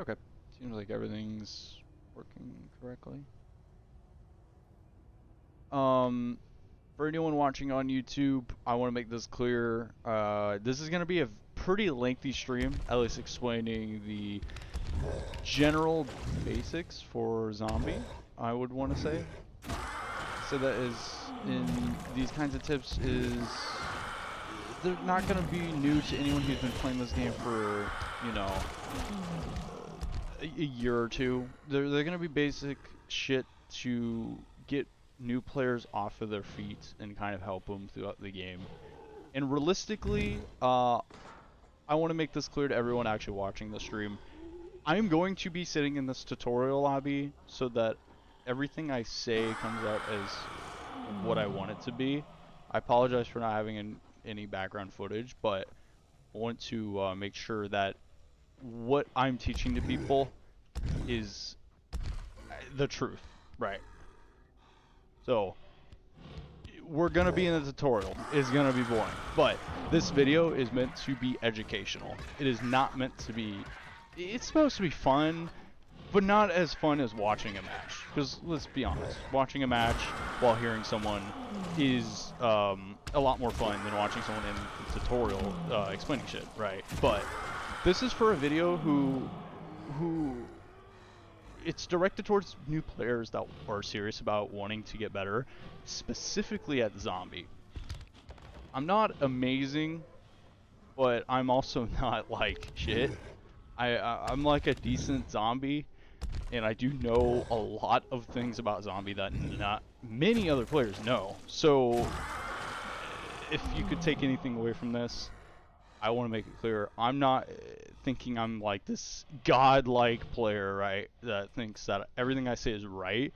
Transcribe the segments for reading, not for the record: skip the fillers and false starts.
Okay. Seems like everything's working correctly. For anyone watching on YouTube, I want to make this clear. This is going to be a pretty lengthy stream, at least explaining the general basics for zombie, I would want to say. So that is, in these kinds of tips, is they're not going to be new to anyone who's been playing this game for, you know, a year or two. They're going to be basic shit to get new players off of their feet and kind of help them throughout the game. And realistically, I want to make this clear to everyone actually watching the stream. I'm going to be sitting in this tutorial lobby so that everything I say comes out as what I want it to be. I apologize for not having any background footage, but I want to make sure that what I'm teaching to people is the truth, right? So, we're gonna be in the tutorial. It's gonna be boring, but this video is meant to be educational. It is not meant to be. It's supposed to be fun, but not as fun as watching a match. Because let's be honest, watching a match while hearing someone is a lot more fun than watching someone in the tutorial explaining shit, right? But this is for a video who it's directed towards new players that are serious about wanting to get better, specifically at zombie. I'm not amazing, but I'm also not like shit. I'm like a decent zombie, and I do know a lot of things about zombie that not many other players know. So if you could take anything away from this, I want to make it clear, I'm not thinking I'm like this godlike player, right, that thinks that everything I say is right,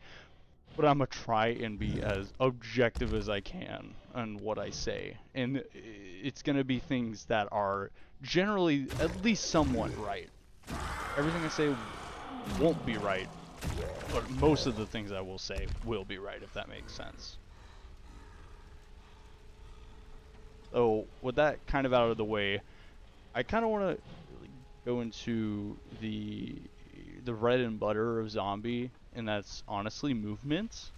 but I'm going to try and be as objective as I can on what I say. And it's going to be things that are generally at least somewhat right. Everything I say won't be right, but most of the things I will say will be right, if that makes sense. So with that kind of out of the way, I kind of want to go into the bread and butter of zombie, and that's honestly movement.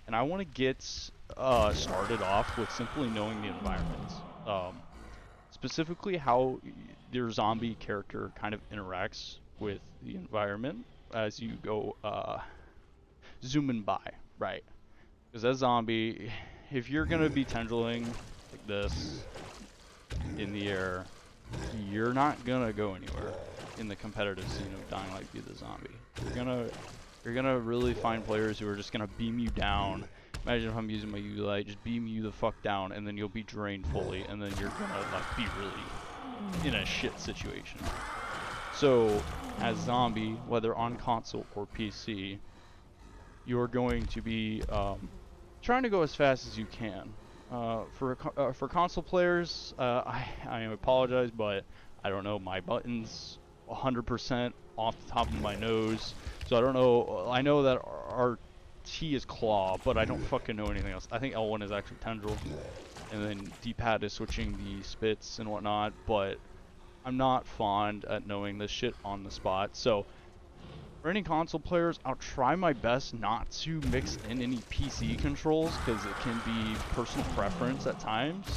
And I want to get started off with simply knowing the environment, specifically how your zombie character kind of interacts with the environment as you go zooming by, right? Because as zombie, if you're gonna be tendriling like this in the air, you're not gonna go anywhere in the competitive scene of Dying Light Be the Zombie. You're gonna really find players who are just gonna beam you down. Imagine if I'm using my UV light, just beam you the fuck down, and then you'll be drained fully, and then you're gonna like be really in a shit situation. So, as zombie, whether on console or PC, you're going to be trying to go as fast as you can. For console players, I apologize, but I don't know my buttons 100% off the top of my nose, so I don't know. I know that RT is claw, but I don't fucking know anything else. I think L1 is actually tendril, and then D-pad is switching the spits and whatnot, but I'm not fond at knowing this shit on the spot. So for any console players, I'll try my best not to mix in any PC controls, because it can be personal preference at times,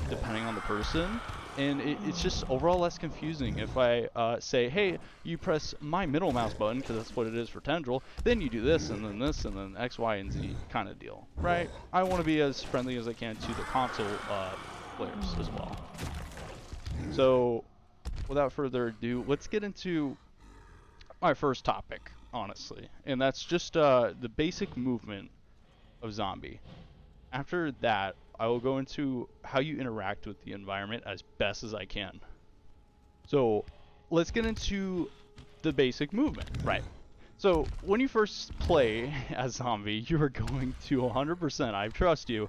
depending on the person. And it's just overall less confusing if I say, hey, you press my middle mouse button, because that's what it is for tendril, then you do this, and then X, Y, and Z kind of deal, right? I want to be as friendly as I can to the console players as well. So, without further ado, let's get into my first topic, honestly, and that's just the basic movement of zombie. After that, I will go into how you interact with the environment as best as I can. So let's get into the basic movement, right? So when you first play as zombie, you are going to 100%, I trust you,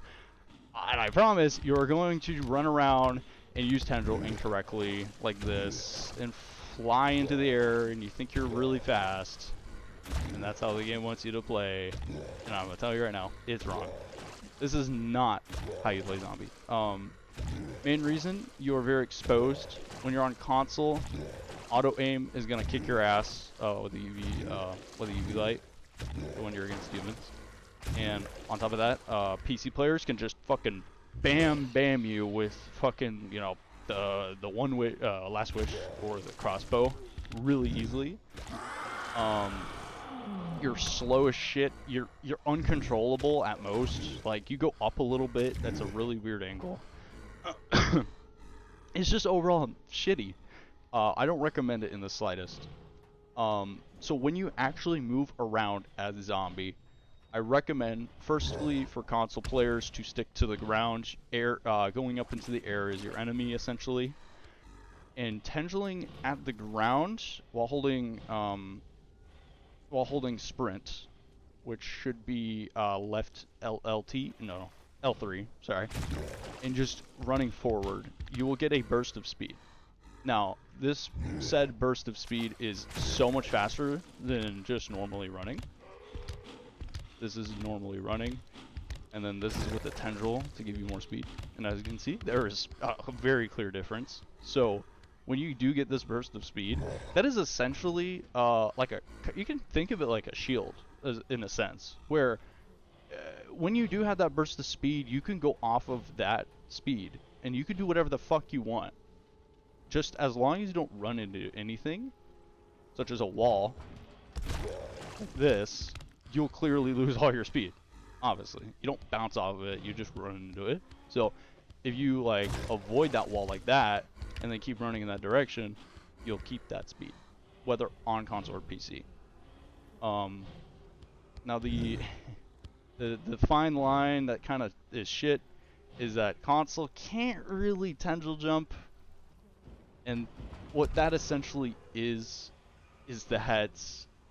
and I promise, you are going to run around and use tendril incorrectly like this and fly into the air, and you think you're really fast, and that's how the game wants you to play. And I'm gonna tell you right now, it's wrong. This is not how you play zombie. Main reason, you are very exposed when you're on console. Auto aim is gonna kick your ass with the UV light when you're against humans. And on top of that, PC players can just fucking bam you with fucking, you know, the last wish or the crossbow really easily. You're slow as shit. You're uncontrollable at most. Like, you go up a little bit, that's a really weird angle. It's just overall shitty. I don't recommend it in the slightest. So when you actually move around as a zombie, I recommend, firstly, for console players to stick to the ground. Going up into the air is your enemy, essentially. And tendriling at the ground while holding sprint, which should be left L3, sorry, and just running forward, you will get a burst of speed. Now, this said burst of speed is so much faster than just normally running. This is normally running, and then this is with the tendril to give you more speed. And as you can see, there is a very clear difference. So when you do get this burst of speed, that is essentially you can think of it like a shield in a sense, where when you do have that burst of speed, you can go off of that speed and you can do whatever the fuck you want. Just as long as you don't run into anything, such as a wall, like this, you'll clearly lose all your speed. Obviously, you don't bounce off of it, you just run into it. So if you like avoid that wall like that and then keep running in that direction, you'll keep that speed, whether on console or PC. Now the fine line that kind of is shit is that console can't really tendril jump, and what that essentially is that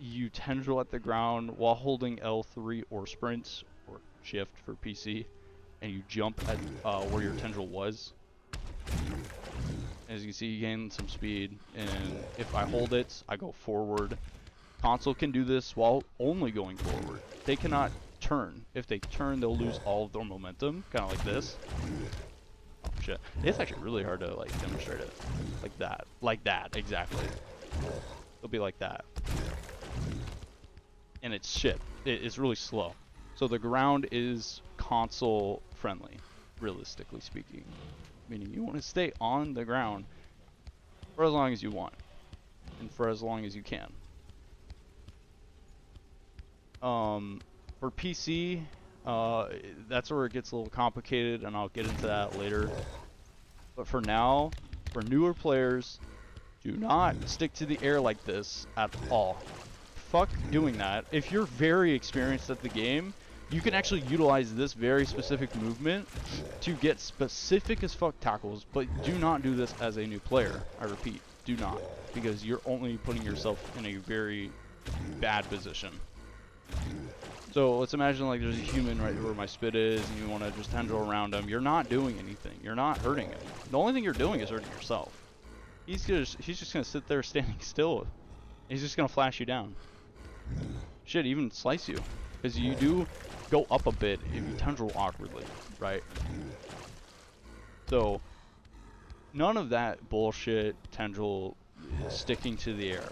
you tendril at the ground while holding L3 or sprint or shift for PC, and you jump at where your tendril was. As you can see, you gain some speed, and if I hold it, I go forward. Console can do this while only going forward. They cannot turn. If they turn, they'll lose all of their momentum, kind of like this. Oh shit! It's actually really hard to like demonstrate it like that, exactly. It'll be like that, and it's shit. It's really slow. So the ground is console friendly, realistically speaking. Meaning you want to stay on the ground for as long as you want, and for as long as you can. For PC, that's where it gets a little complicated, and I'll get into that later. But for now, for newer players, do not stick to the air like this at all. Fuck doing that. If you're very experienced at the game, you can actually utilize this very specific movement to get specific as fuck tackles, but do not do this as a new player. I repeat, do not, because you're only putting yourself in a very bad position. So let's imagine like there's a human right where my spit is, and you want to just tendril around him. You're not doing anything. You're not hurting him. The only thing you're doing is hurting yourself. He's just gonna sit there standing still. He's just gonna flash you down. Shit, even slice you, because you do go up a bit if you tendril awkwardly, right? So none of that bullshit tendril sticking to the air.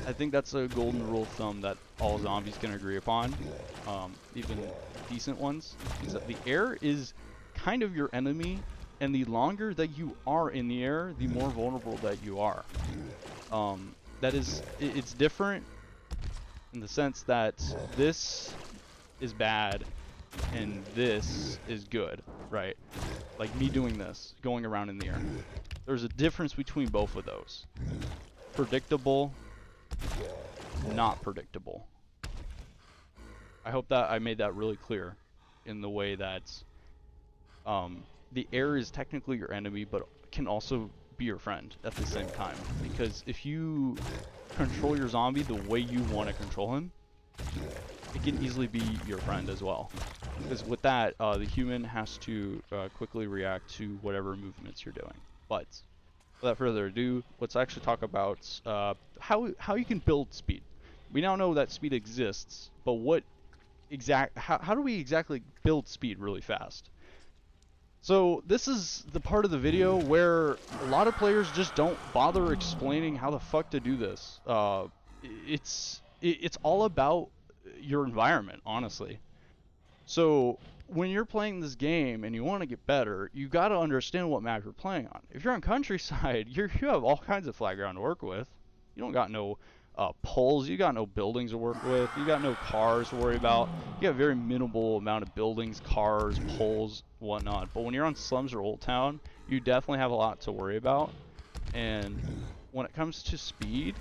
I think that's a golden rule of thumb that all zombies can agree upon, even decent ones, is that the air is kind of your enemy, and the longer that you are in the air, the more vulnerable that you are. It's different in the sense that this is bad and this is good, right? Like me doing this, going around in the air. There's a difference between both of those. Predictable, not predictable. I hope that I made that really clear in the way that the air is technically your enemy, but can also be your friend at the same time. Because if you control your zombie the way you want to control him, it can easily be your friend as well. Because with that, the human has to quickly react to whatever movements you're doing. But without further ado, let's actually talk about how you can build speed. We now know that speed exists, but how do we exactly build speed really fast? So this is the part of the video where a lot of players just don't bother explaining how the fuck to do this. It's all about your environment, honestly. So when you're playing this game and you want to get better, you got to understand what map you're playing on. If you're on countryside, you have all kinds of flat ground to work with. You don't got no poles, you got no buildings to work with, you got no cars to worry about. You have very minimal amount of buildings, cars, poles, whatnot. But when you're on slums or Old Town, you definitely have a lot to worry about. And when it comes to speed,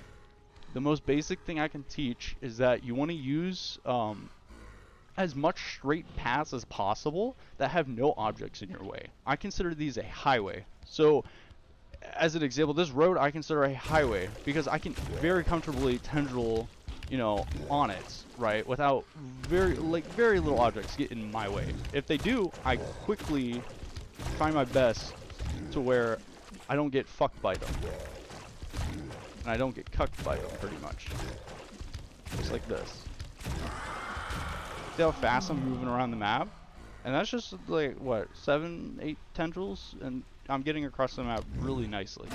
the most basic thing I can teach is that you want to use as much straight paths as possible that have no objects in your way. I consider these a highway. So as an example, this road I consider a highway because I can very comfortably tendril, you know, on it, right, without very little objects get in my way. If they do, I quickly try my best to where I don't get fucked by them. And I don't get cucked by them, pretty much. Just like this. See how fast I'm moving around the map? And that's just like, what, 7, 8 tendrils? And I'm getting across the map really nicely.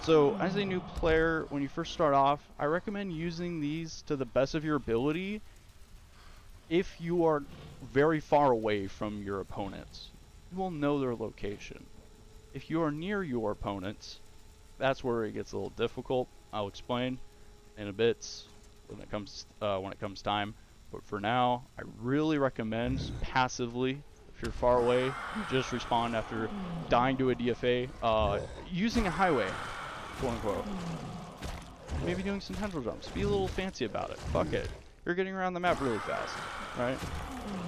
So, as a new player, when you first start off, I recommend using these to the best of your ability if you are very far away from your opponents. You will know their location. If you are near your opponents, that's where it gets a little difficult. I'll explain in a bit when it comes time. But for now, I really recommend passively, if you're far away, you just respawn after dying to a DFA, using a highway, quote unquote. Maybe doing some tendril jumps. Be a little fancy about it. Fuck it. You're getting around the map really fast, right?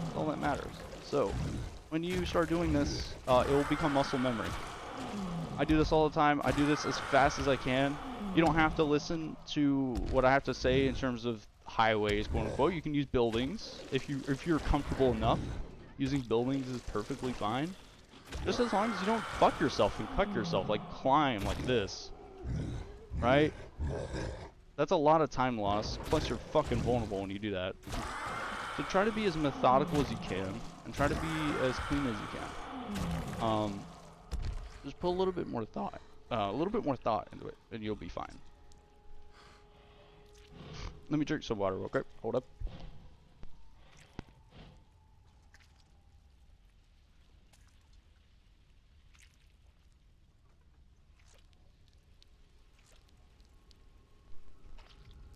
That's all that matters. So, when you start doing this, it will become muscle memory. I do this all the time. I do this as fast as I can. You don't have to listen to what I have to say in terms of highways, quote unquote. You can use buildings if you're comfortable enough. Using buildings is perfectly fine. Just as long as you don't fuck yourself and cut yourself, like climb like this. Right? That's a lot of time loss. Plus you're fucking vulnerable when you do that. So try to be as methodical as you can and try to be as clean as you can. Just put a little bit more thought. Into it and you'll be fine. Let me drink some water real quick. Hold up.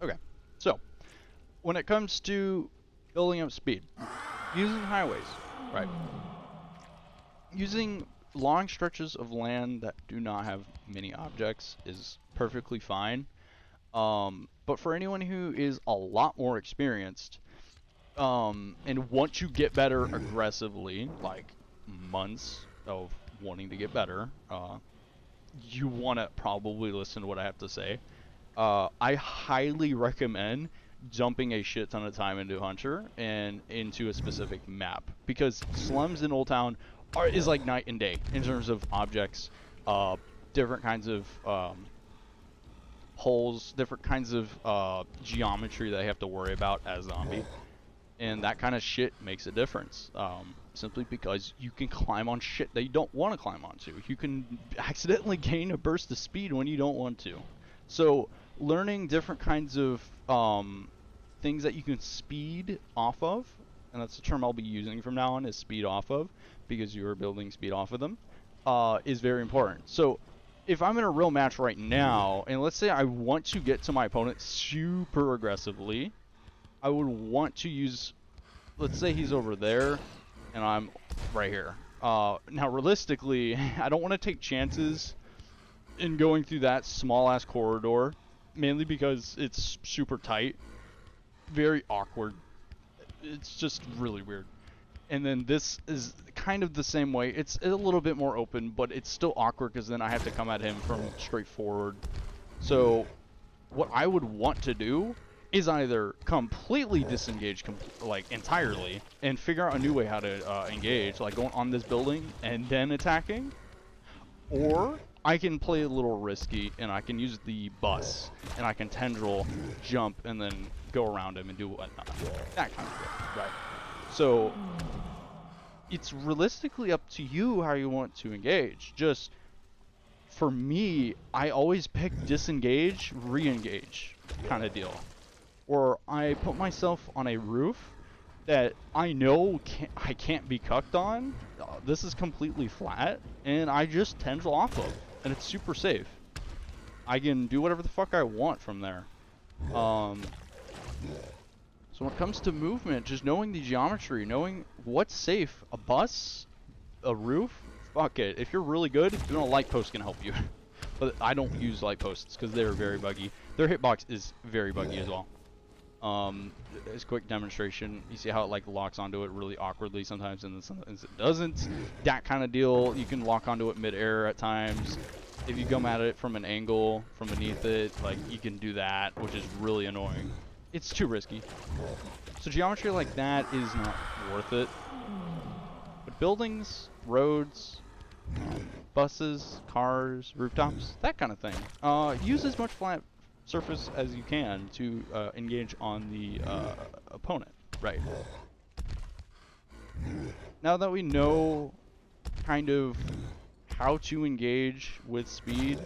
Okay, so when it comes to building up speed, using highways, right? Using long stretches of land that do not have many objects is perfectly fine. But for anyone who is a lot more experienced, and once you get better aggressively, like months of wanting to get better, you want to probably listen to what I have to say. I highly recommend jumping a shit ton of time into Hunter and into a specific map, because slums in Old Town is like night and day in terms of objects, different kinds of holes, different kinds of geometry that I have to worry about as zombie, and that kind of shit makes a difference. Simply because you can climb on shit that you don't want to climb onto. You can accidentally gain a burst of speed when you don't want to. So learning different kinds of things that you can speed off of, and that's the term I'll be using from now on, is speed off of, because you're building speed off of them, is very important. So if I'm in a real match right now, and let's say I want to get to my opponent super aggressively, I would want to use, let's say he's over there, and I'm right here. Now realistically, I don't want to take chances in going through that small ass corridor, mainly because it's super tight, very awkward. It's just really weird. And then this is kind of the same way. It's a little bit more open, but it's still awkward because then I have to come at him from straight forward. So what I would want to do is either completely disengage like entirely and figure out a new way how to engage, like going on this building and then attacking, or I can play a little risky and I can use the bus and I can tendril, jump, and then go around him and do whatnot. That kind of thing, right? So it's realistically up to you how you want to engage. Just for me, I always pick disengage, re-engage kind of deal. Or I put myself on a roof that I know I can't be cucked on. This is completely flat, and I just tendril off of, and it's super safe. I can do whatever the fuck I want from there. So when it comes to movement, just knowing the geometry, knowing what's safe, a bus, a roof, fuck it. If you're really good, doing a light post can help you. But I don't use light posts because they're very buggy. Their hitbox is very buggy as well. As a quick demonstration, you see how it like locks onto it really awkwardly sometimes, and then sometimes it doesn't. That kind of deal, you can lock onto it mid-air at times. If you come at it from an angle from beneath it, like you can do that, which is really annoying. It's too risky. So geometry like that is not worth it. But buildings, roads, buses, cars, rooftops, that kind of thing. Use as much flat surface as you can to engage on the opponent. Right. Now that we know kind of how to engage with speed,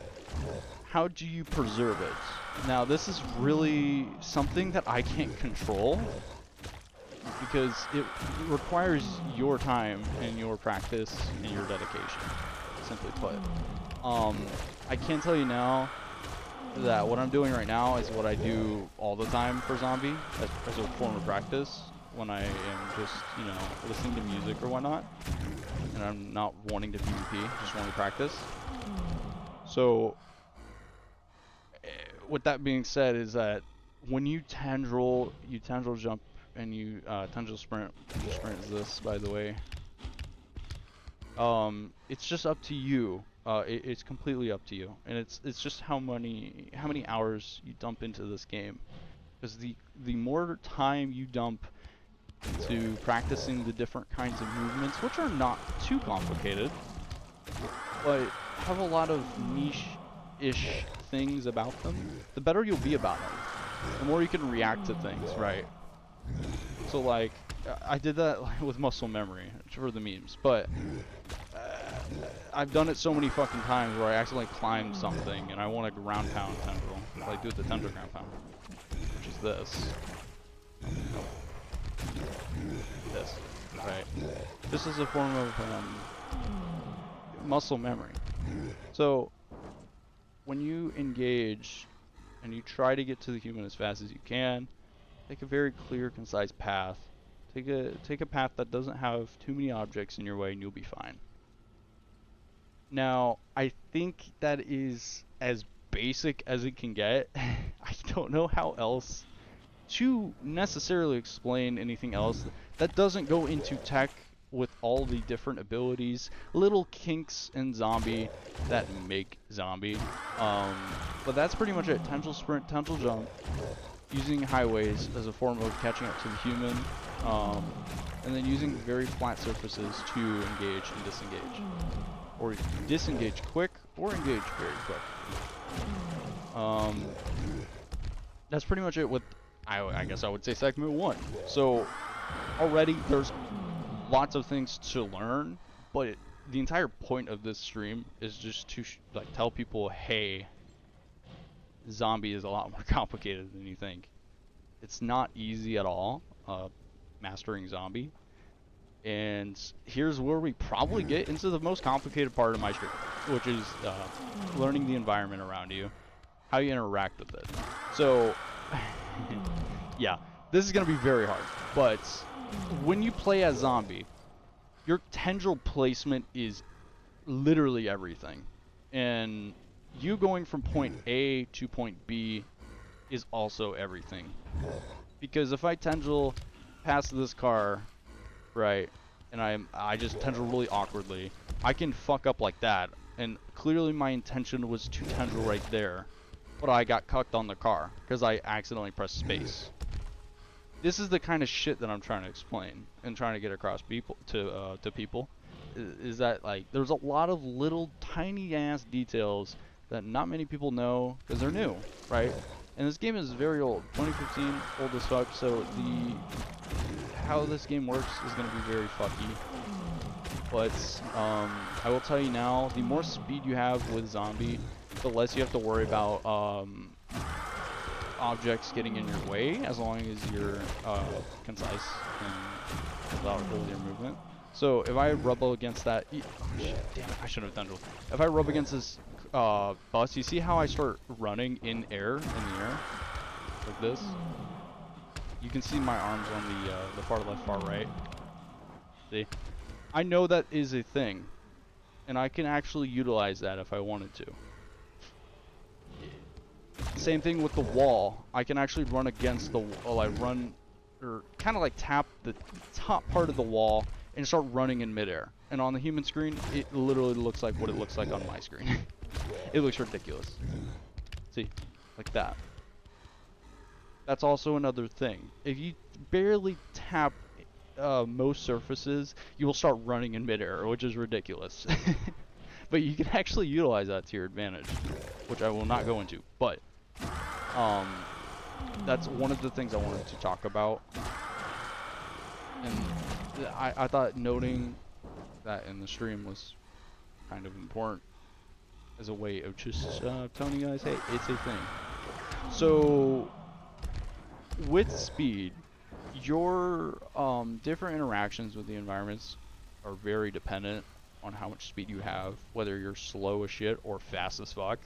how do you preserve it? Now this is really something that I can't control because it requires your time and your practice and your dedication, simply put. I can tell you now that what I'm doing right now is what I do all the time for Zombie as a form of practice when I am just, you know, listening to music or whatnot, and I'm not wanting to PvP, just wanting to practice. So with that being said, is that when you tendril jump and you tendril sprint is this, by the way. It's just up to you. It's completely up to you, and it's just how many hours you dump into this game. Because the more time you dump into practicing the different kinds of movements, which are not too complicated, but have a lot of niche-ish things about them, the better you'll be about them. The more you can react to things, right? So like, I did that with muscle memory for the memes, but I've done it so many fucking times where I accidentally climbed something and I want to ground pound tendril. Like do the tendril ground pound, which is this. This, right? This is a form of muscle memory. So when you engage and you try to get to the human as fast as you can, take a very clear, concise path. Take a path that doesn't have too many objects in your way, and you'll be fine. Now, I think that is as basic as it can get. I don't know how else to necessarily explain anything else that doesn't go into tech with all the different abilities, little kinks in Zombie that make Zombie. But that's pretty much it. Tendril sprint, tendril jump, using highways as a form of catching up to the human, and then using very flat surfaces to engage and disengage. Or disengage quick, or engage very quick. That's pretty much it with, I guess I would say, segment 1. So already there's lots of things to learn, but the entire point of this stream is just to like tell people, hey, Zombie is a lot more complicated than you think. It's not easy at all, mastering Zombie. And here's where we probably get into the most complicated part of my stream, which is learning the environment around you, how you interact with it. So, yeah, this is going to be very hard, but when you play as Zombie, your tendril placement is literally everything. And you going from point A to point B is also everything. Because if I tendril past this car, right, and I just tendril really awkwardly, I can fuck up like that. And clearly my intention was to tendril right there, but I got cucked on the car because I accidentally pressed space. This is the kind of shit that I'm trying to explain and trying to get across to people. Is that like there's a lot of little tiny ass details that not many people know because they're new, right? And this game is very old, 2015, old as fuck. So how this game works is going to be very fucky. But I will tell you now, the more speed you have with zombie, the less you have to worry about objects getting in your way, as long as you're concise and without holding your movement. So if I rub against that, oh shit, damn it, I should have done it. If I rub against this bus, you see how I start running in the air, like this? You can see my arms on the far left, far right. See? I know that is a thing, and I can actually utilize that if I wanted to. Same thing with the wall. I can actually run against the wall. I run, or kind of like tap the top part of the wall and start running in midair. And on the human screen, it literally looks like what it looks like on my screen. It looks ridiculous. See, like that. That's also another thing. If you barely tap most surfaces, you will start running in midair, which is ridiculous. But you can actually utilize that to your advantage, which I will not go into. But that's one of the things I wanted to talk about. And I thought noting that in the stream was kind of important as a way of just telling you guys, hey, it's a thing. So with speed, your different interactions with the environments are very dependent on how much speed you have, whether you're slow as shit or fast as fuck.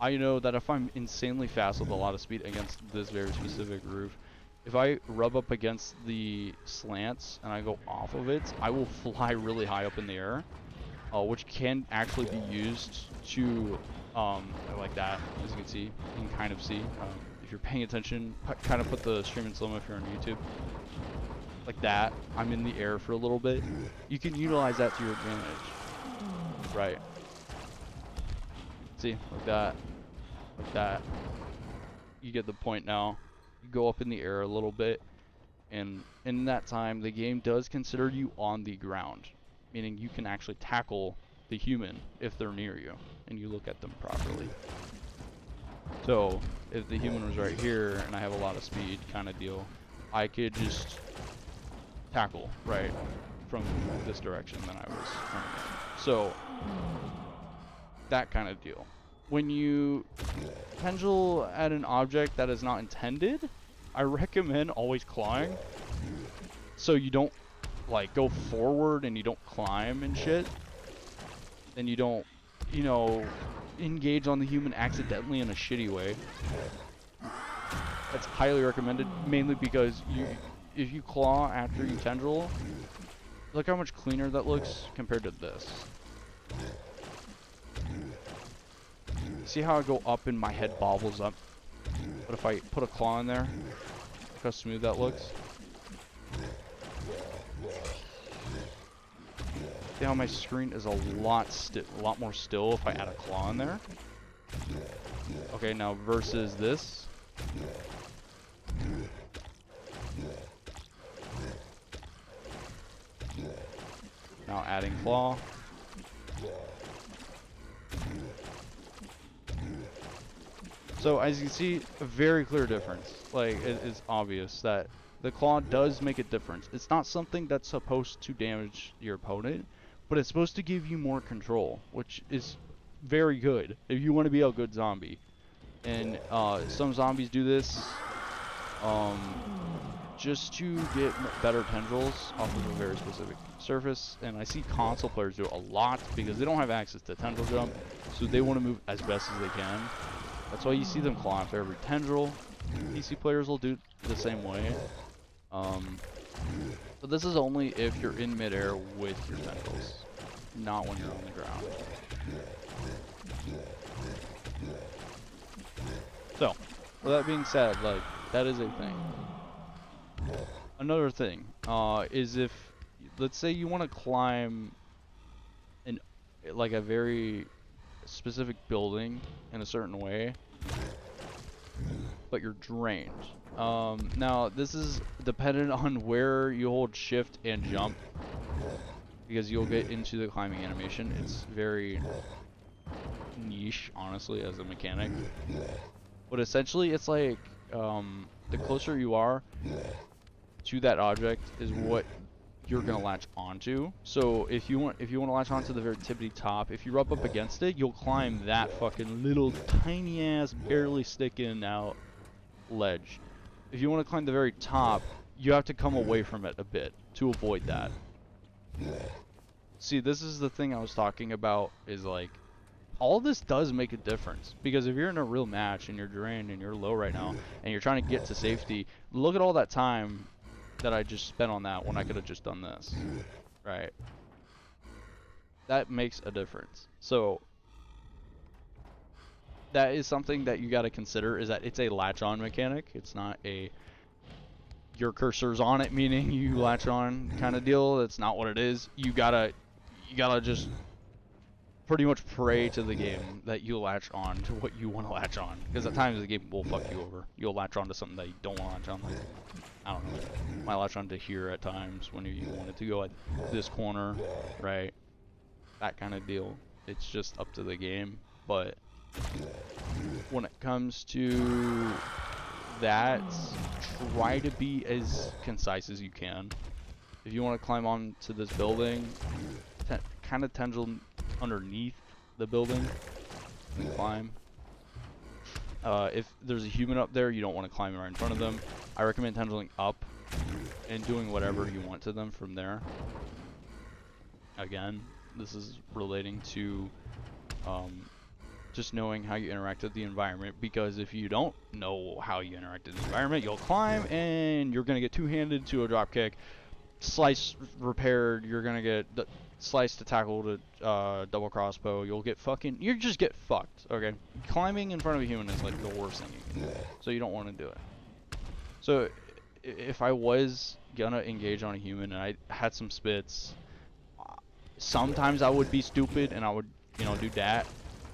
I know that if I'm insanely fast with a lot of speed against this very specific roof, if I rub up against the slants and I go off of it, I will fly really high up in the air, which can actually be used to, like that, as you can see, you can kind of see, if you're paying attention, kind of put the stream in slow-mo if you're on YouTube. Like that, I'm in the air for a little bit. You can utilize that to your advantage. Right. See, like that. Like that. You get the point now. You go up in the air a little bit, and in that time, the game does consider you on the ground. Meaning you can actually tackle the human if they're near you, and you look at them properly. So, if the human was right here, and I have a lot of speed kind of deal, I could just tackle right from this direction that I was running in. So that kind of deal. When you pendule at an object that is not intended, I recommend always clawing, so you don't like go forward and you don't climb and shit, and you don't, you know, engage on the human accidentally in a shitty way. That's highly recommended, mainly because if you claw after you tendril, look how much cleaner that looks compared to this. See how I go up and my head bobbles up? But if I put a claw in there, look how smooth that looks. See how my screen is a lot more still if I add a claw in there? Okay, now versus this. Now adding claw. So as you can see, a very clear difference. Like, it's obvious that the claw does make a difference. It's not something that's supposed to damage your opponent, but it's supposed to give you more control, which is very good if you want to be a good zombie. And some zombies do this just to get better tendrils off of a very specific surface, and I see console players do it a lot because they don't have access to tendril jump, so they want to move as best as they can. That's why you see them claw after every tendril. PC players will do the same way. But this is only if you're in midair with your tendrils, not when you're on the ground. So, with that being said, like, that is a thing. Another thing is if, let's say you want to climb like a very specific building in a certain way, but you're drained. Now this is dependent on where you hold shift and jump, because you'll get into the climbing animation. It's very niche, honestly, as a mechanic, but essentially it's like the closer you are to that object is what you're gonna latch onto. So if you want to latch onto the very tippity top, if you rub up against it, you'll climb that fucking little tiny ass barely sticking out ledge. If you want to climb the very top, you have to come away from it a bit to avoid that. See, this is the thing I was talking about, is like, all this does make a difference, because if you're in a real match and you're drained and you're low right now and you're trying to get to safety, look at all that time that I just spent on that when I could have just done this, right? That makes a difference. So that is something that you got to consider, is that it's a latch on mechanic. It's not a your cursor's on it meaning you latch on kind of deal. That's not what it is. You gotta just pretty much pray to the game that you latch on to what you want to latch on, because at times the game will fuck you over. You'll latch on to something that you don't want to latch on. Like, I don't know, might latch on to here at times when you want it to go at this corner, right? That kind of deal. It's just up to the game. But when it comes to that, try to be as concise as you can. If you want to climb onto this building, kind of tendril underneath the building and climb. If there's a human up there, you don't want to climb right in front of them. I recommend tendriling up and doing whatever you want to them from there. Again, this is relating to just knowing how you interact with the environment, because if you don't know how you interact with the environment, you'll climb and you're going to get two-handed to a drop kick, slice repaired, you're going to get slice to tackle to double crossbow, you just get fucked, okay? Climbing in front of a human is like the worst thing you can do, so you don't want to do it. So if I was gonna engage on a human and I had some spits, sometimes I would be stupid and I would, do that.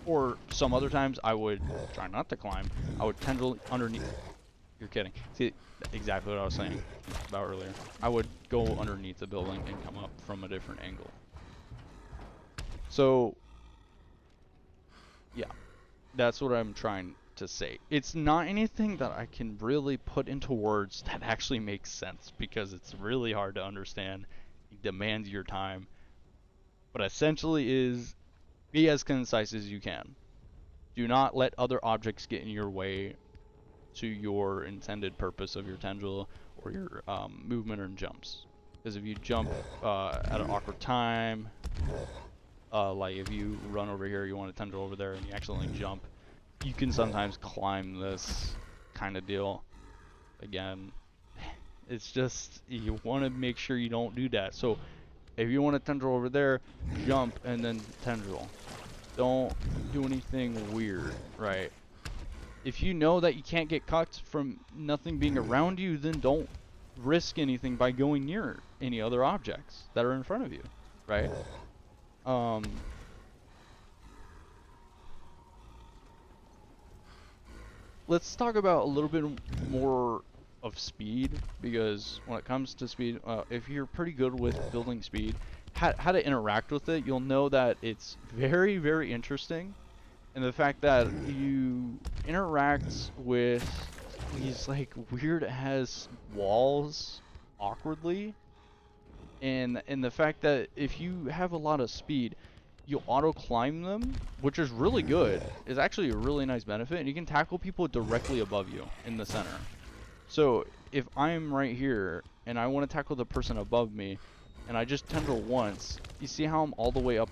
Or some other times I would try not to climb. I would tendril underneath. You're kidding. See, exactly what I was saying about earlier. I would go underneath the building and come up from a different angle. So, yeah, that's what I'm trying to say. It's not anything that I can really put into words that actually makes sense, because it's really hard to understand. It demands your time. But essentially is, be as concise as you can. Do not let other objects get in your way to your intended purpose of your tendril or your movement or jumps. Because if you jump at an awkward time, like if you run over here, you want to tendril over there, and you accidentally jump, you can sometimes climb this kind of deal. Again, it's just, you want to make sure you don't do that. So if you want to tendril over there, jump and then tendril. Don't do anything weird, right? If you know that you can't get cut from nothing being around you, then don't risk anything by going near any other objects that are in front of you, right? Let's talk about a little bit more of speed, because when it comes to speed, if you're pretty good with building speed, how to interact with it, you'll know that it's very, very interesting. And the fact that you interact with these like weird ass walls awkwardly, and the fact that if you have a lot of speed, you'll auto climb them, which is really good. It's actually a really nice benefit, and you can tackle people directly above you in the center. So if I'm right here and I want to tackle the person above me, and I just tendril once, you see how I'm all the way up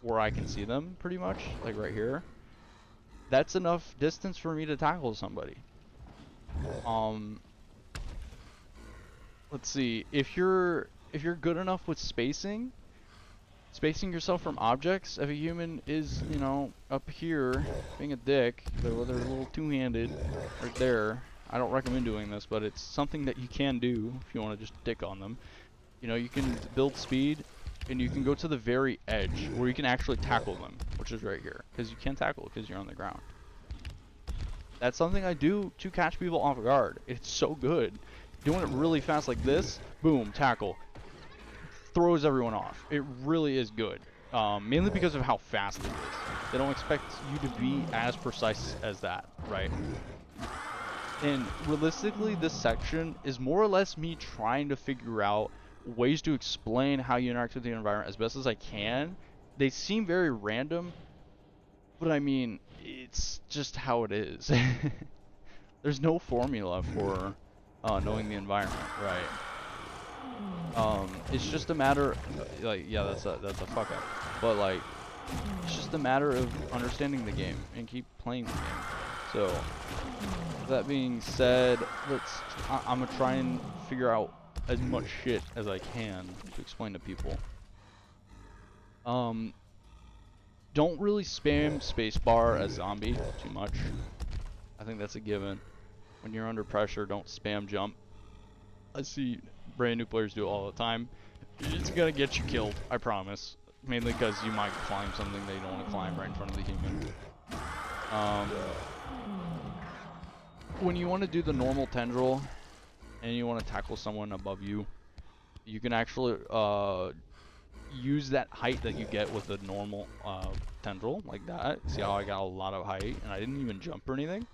where I can see them, pretty much, like right here? That's enough distance for me to tackle somebody. Let's see, if you're good enough with spacing yourself from objects, if a human is, up here, being a dick, they're a little two-handed, right there. I don't recommend doing this, but it's something that you can do if you want to just dick on them. You can build speed, and you can go to the very edge where you can actually tackle them, which is right here, because you can't tackle because you're on the ground. That's something I do to catch people off guard. It's so good. Doing it really fast like this, boom, tackle. Throws everyone off. It really is good. Mainly because of how fast it is. They don't expect you to be as precise as that, right? And realistically, this section is more or less me trying to figure out ways to explain how you interact with the environment as best as I can. They seem very random, but I mean, it's just how it is. There's no formula for knowing the environment, right? It's just a matter, like, yeah, that's a fuck up, but like, it's just a matter of understanding the game and keep playing the game. So, that being said, I'm gonna try and figure out as much shit as I can to explain to people. Don't really spam spacebar as zombie too much. I think that's a given. When you're under pressure, don't spam jump. I see brand new players do it all the time. It's gonna get you killed, I promise. Mainly because you might climb something that you don't want to climb right in front of the human. When you want to do the normal tendril and you want to tackle someone above you, you can actually use that height that you get with a normal tendril like that. See how I got a lot of height and I didn't even jump or anything?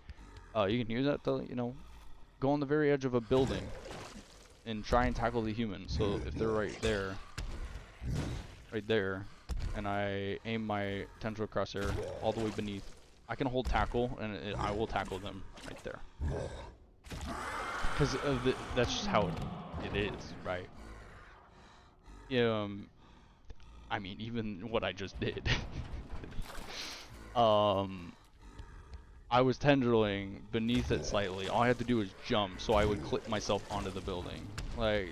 You can use that to, you know, go on the very edge of a building and try and tackle the human. So if they're right there, and I aim my tendril crosshair all the way beneath, I can hold tackle and I will tackle them right there. Because that's just how it is, right? I mean, even what I just did. I was tendriling beneath it slightly. All I had to do was jump, so I would clip myself onto the building. Like,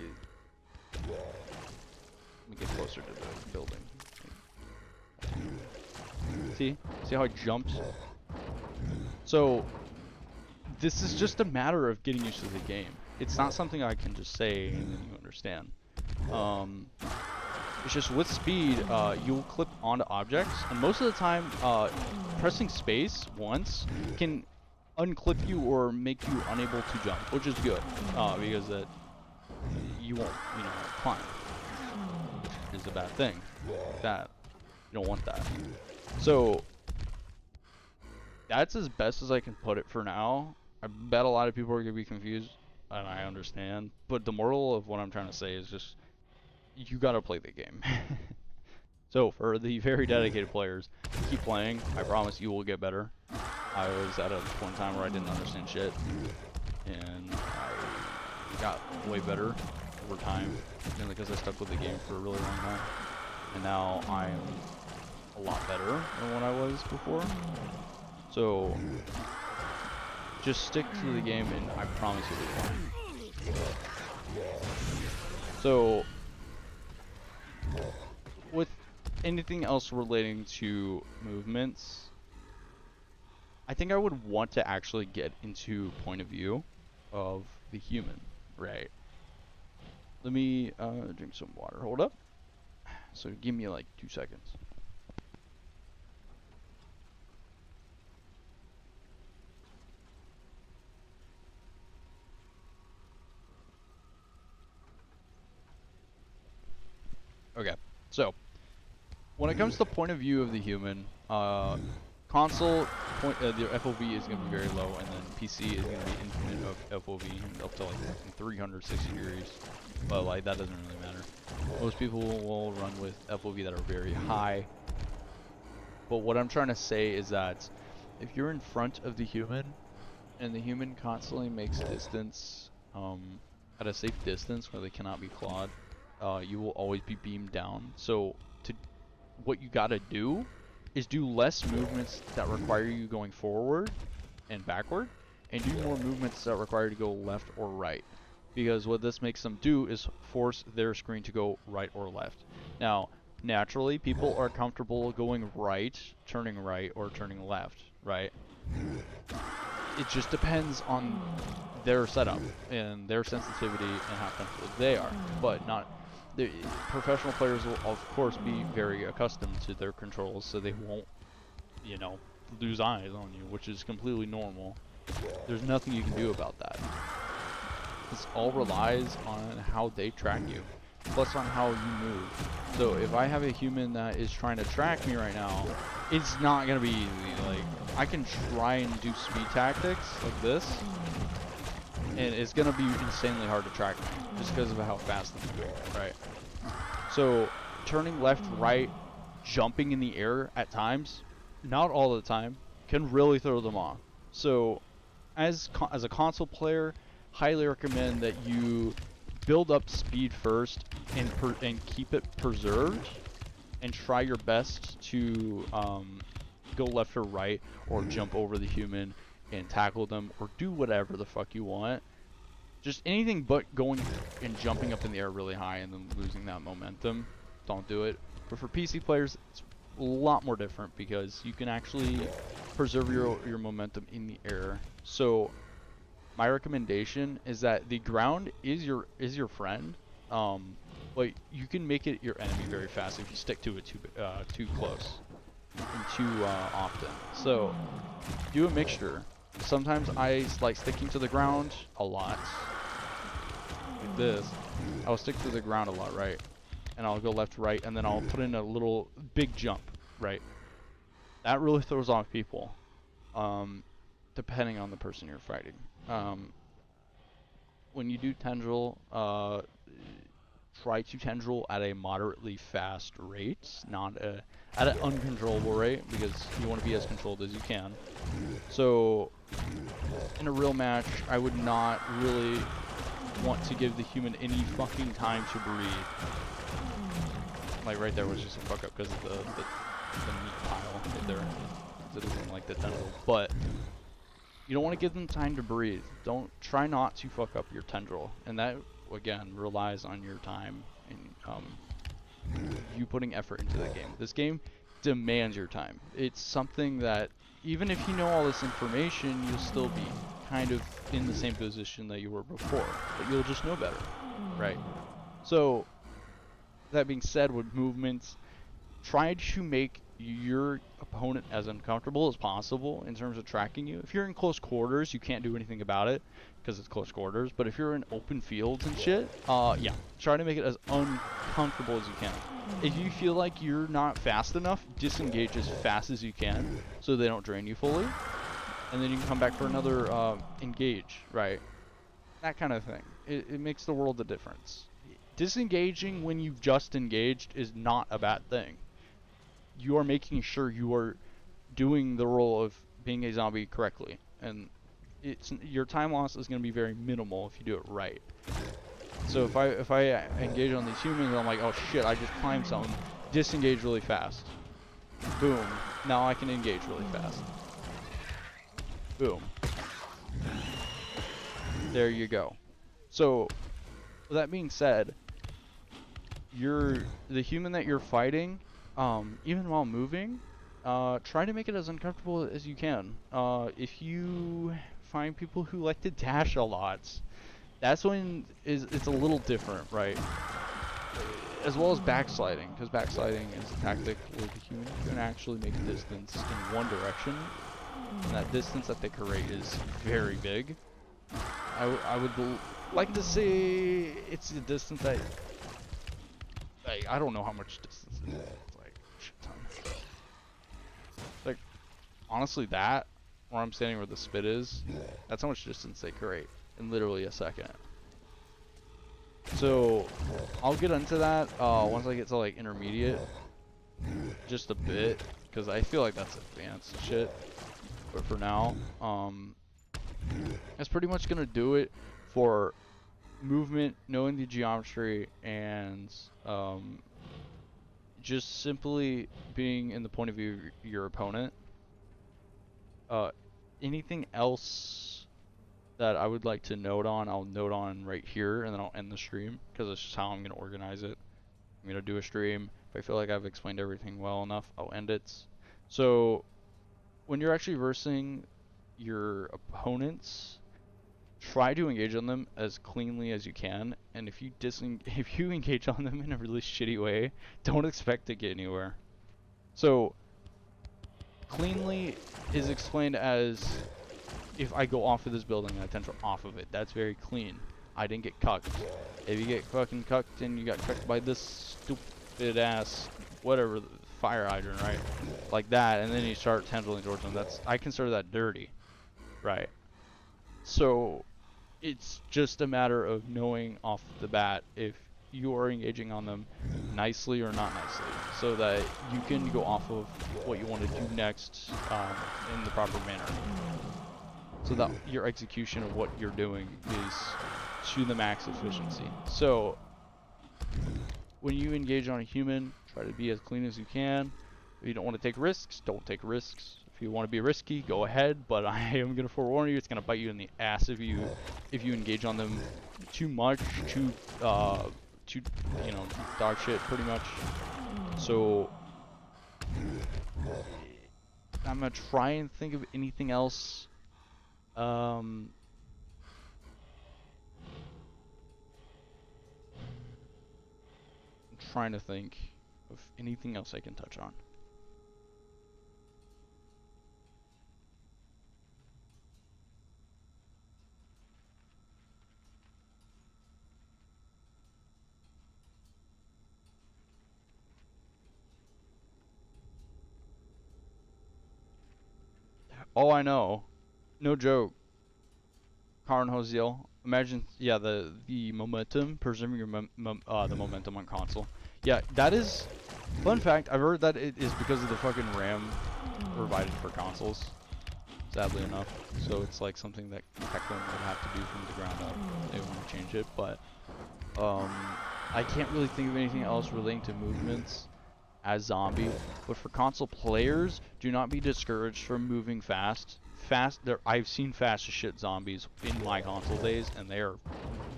let me get closer to the building. See how I jumped? So, this is just a matter of getting used to the game. It's not something I can just say and then you understand. It's just with speed, you'll clip onto objects, and most of the time, pressing space once can unclip you or make you unable to jump, which is good, because that you won't, you know, climb, which is a bad thing. That you don't want that. So that's as best as I can put it for now. I bet a lot of people are gonna be confused, and I understand. But the moral of what I'm trying to say is just, you gotta play the game. So for the very dedicated players, keep playing. I promise you will get better. I was at a point in time where I didn't understand shit, and I got way better over time, mainly because I stuck with the game for a really long time. And now I'm a lot better than what I was before. So just stick to the game, and I promise you'll be fine. So, with anything else relating to movements, I think I would want to actually get into point of view of the human, right? Let me drink some water. Hold up. So give me like 2 seconds. Okay, so when it comes to the point of view of the human, console the FOV is going to be very low, and then PC is going to be infinite of FOV up to like 360 degrees. But like that doesn't really matter. Most people will run with FOV that are very high. But what I'm trying to say is that if you're in front of the human, and the human constantly makes distance at a safe distance where they cannot be clawed, you will always be beamed down. So what you gotta do is do less movements that require you going forward and backward, and do more movements that require you to go left or right. Because what this makes them do is force their screen to go right or left. Now, naturally, people are comfortable going right, or turning left, right? It just depends on their setup and their sensitivity and how comfortable they are. But the professional players will of course be very accustomed to their controls, so they won't, you know, lose eyes on you, which is completely normal. There's nothing you can do about that. This all relies on how they track you, plus on how you move. So if I have a human that is trying to track me right now, it's not gonna be easy. Like, I can try and do speed tactics like this, and it's gonna be insanely hard to track me just because of how fast I'm moving, right? So turning left, right, jumping in the air at times, not all the time, can really throw them off. So as a console player, highly recommend that you build up speed first and keep it preserved, and try your best to go left or right or jump over the human and tackle them or do whatever the fuck you want. Just anything but going and jumping up in the air really high and then losing that momentum. Don't do it. But for PC players, it's a lot more different because you can actually preserve your momentum in the air. So my recommendation is that the ground is your friend, but you can make it your enemy very fast if you stick to it too close and too often. So do a mixture. Sometimes I like sticking to the ground a lot. Like this. I'll stick to the ground a lot, right? And I'll go left, right, and then I'll put in a little big jump, right? That really throws off people, depending on the person you're fighting. When you do tendril, try to tendril at a moderately fast rate, not at an uncontrollable rate, because you want to be as controlled as you can. So in a real match, I would not really want to give the human any fucking time to breathe. Like right there was just a fuck up because of the meat pile right there. It doesn't like the tendril, but you don't want to give them time to breathe. Try not to fuck up your tendril, and that again relies on your time and you putting effort into the game. This game demands your time. It's something that even if you know all this information, you'll still be kind of in the same position that you were before, but you'll just know better, right? So that being said, with movements, try to make your opponent as uncomfortable as possible in terms of tracking you. If you're in close quarters, you can't do anything about it because it's close quarters, but if you're in open fields and shit, yeah, try to make it as uncomfortable as you can. If you feel like you're not fast enough, disengage as fast as you can so they don't drain you fully, and then you can come back for another engage, right? That kind of thing. It makes the world of difference. Disengaging when you've just engaged is not a bad thing. You are making sure you are doing the role of being a zombie correctly, and your time loss is going to be very minimal if you do it right. So if I engage on these humans, I'm like, oh shit, I just climbed something, disengage really fast, boom, now I can engage really fast, boom, there you go. So with that being said, the human that you're fighting, even while moving, try to make it as uncomfortable as you can. If you find people who like to dash a lot, that's when it's a little different, right? As well as backsliding, because backsliding is a tactic where the human can actually make distance in one direction, and that distance that they create is very big. I would like to say it's a distance that, like, I don't know how much distance it is. It's like a shit ton. Like, honestly, that, where I'm standing where the spit is, that's how much distance they create in literally a second. So, I'll get into that once I get to, like, intermediate, just a bit, because I feel like that's advanced shit. But for now, that's pretty much gonna do it for movement, knowing the geometry, and just simply being in the point of view of your opponent. Anything else that I would like to note on, I'll note on right here, and then I'll end the stream, because that's just how I'm going to organize it. I'm going to do a stream. If I feel like I've explained everything well enough, I'll end it. So when you're actually versing your opponents, try to engage on them as cleanly as you can, and if you engage on them in a really shitty way, don't expect to get anywhere. So cleanly is explained as, if I go off of this building and I tendril off of it, that's very clean. I didn't get cucked. If you get fucking cucked and you got cucked by this stupid ass whatever, fire hydrant, right? Like that, and then you start tendriling towards them, I consider that dirty, right? So it's just a matter of knowing off the bat if you are engaging on them nicely or not nicely, so that you can go off of what you want to do next in the proper manner, so that your execution of what you're doing is to the max efficiency. So when you engage on a human, try to be as clean as you can. If you don't want to take risks, don't take risks. If you want to be risky, go ahead, but I am going to forewarn you, it's going to bite you in the ass if you engage on them too much, too dog shit pretty much. So I'm going to try and think of anything else. I'm trying to think of anything else I can touch on. Oh, I know. No joke. Karn Hosiel. Imagine, yeah, the momentum, preserving your the momentum on console. Yeah, that is fun fact. I've heard that it is because of the fucking RAM provided for consoles. Sadly enough, so it's like something that Capcom would have to do from the ground up. They want to change it, but um, I can't really think of anything else relating to movements as zombie. But for console players, do not be discouraged from moving fast. I've seen fast as shit zombies in my console days, and they are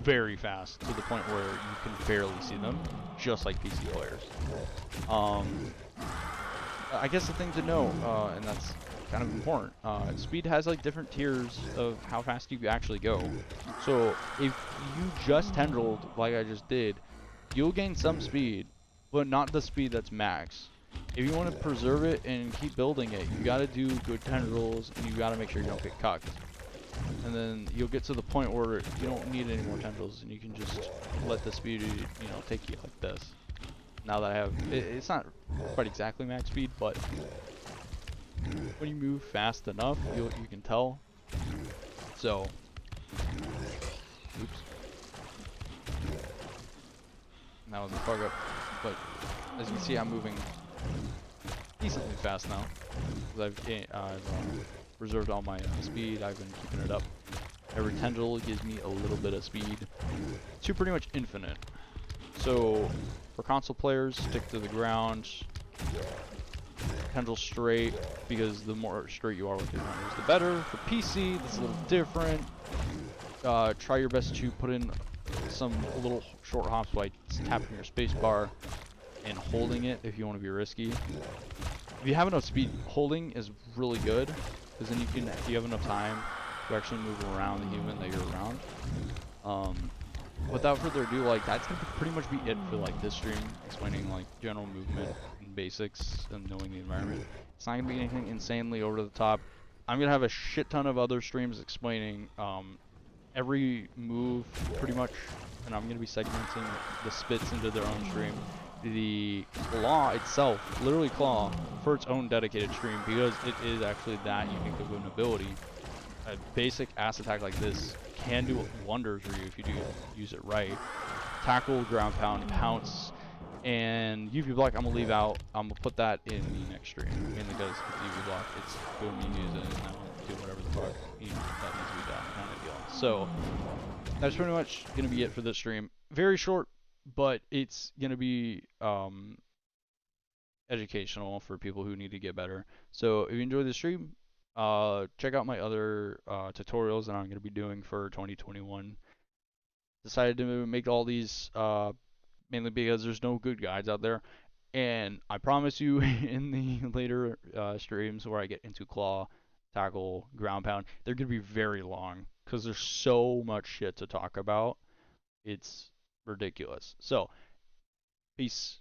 very fast to the point where you can barely see them, just like PC players. I guess the thing to know, and that's kind of important, speed has like different tiers of how fast you actually go. So if you just tendrilled like I just did, you'll gain some speed, but not the speed that's max. If you want to preserve it and keep building it, you gotta do good tendrils, and you gotta make sure you don't get cucked. And then you'll get to the point where you don't need any more tendrils, and you can just let the speed, take you like this. Now that I have, it's not quite exactly max speed, but when you move fast enough, you can tell. So, oops, that was a fuck up. But as you can see, I'm moving decently fast now, because I've reserved all my speed. I've been keeping it up. Every tendril gives me a little bit of speed to pretty much infinite. So for console players, stick to the ground, tendril straight, because the more straight you are with your tendrils, the better. For PC, that's a little different. Try your best to put in some little short hops by tapping your space bar and holding it if you want to be risky. If you have enough speed, holding is really good, because then you have enough time to actually move around the human that you're around. Without further ado, like, that's gonna pretty much be it for like this stream, explaining like general movement and basics and knowing the environment. It's not gonna be anything insanely over the top. I'm gonna have a shit ton of other streams explaining every move pretty much, and I'm gonna be segmenting the spits into their own stream. The claw itself, literally claw, for its own dedicated stream, because it is actually that unique of an ability. A basic ass attack like this can do wonders for you if you do use it right. Tackle, ground pound, pounce, and UV block I'm gonna leave out. I'm gonna put that in the next stream, mainly because with UV block, it's boom, you use it, and I will do whatever the fuck that needs to be done, kind of deal. So that's pretty much gonna be it for this stream. Very short, but it's gonna be educational for people who need to get better. So if you enjoy the stream, check out my other tutorials that I'm going to be doing for 2021. Decided to make all these mainly because there's no good guides out there, and I promise you in the later streams where I get into claw, tackle, ground pound, they're going to be very long because there's so much shit to talk about. It's ridiculous. So, peace.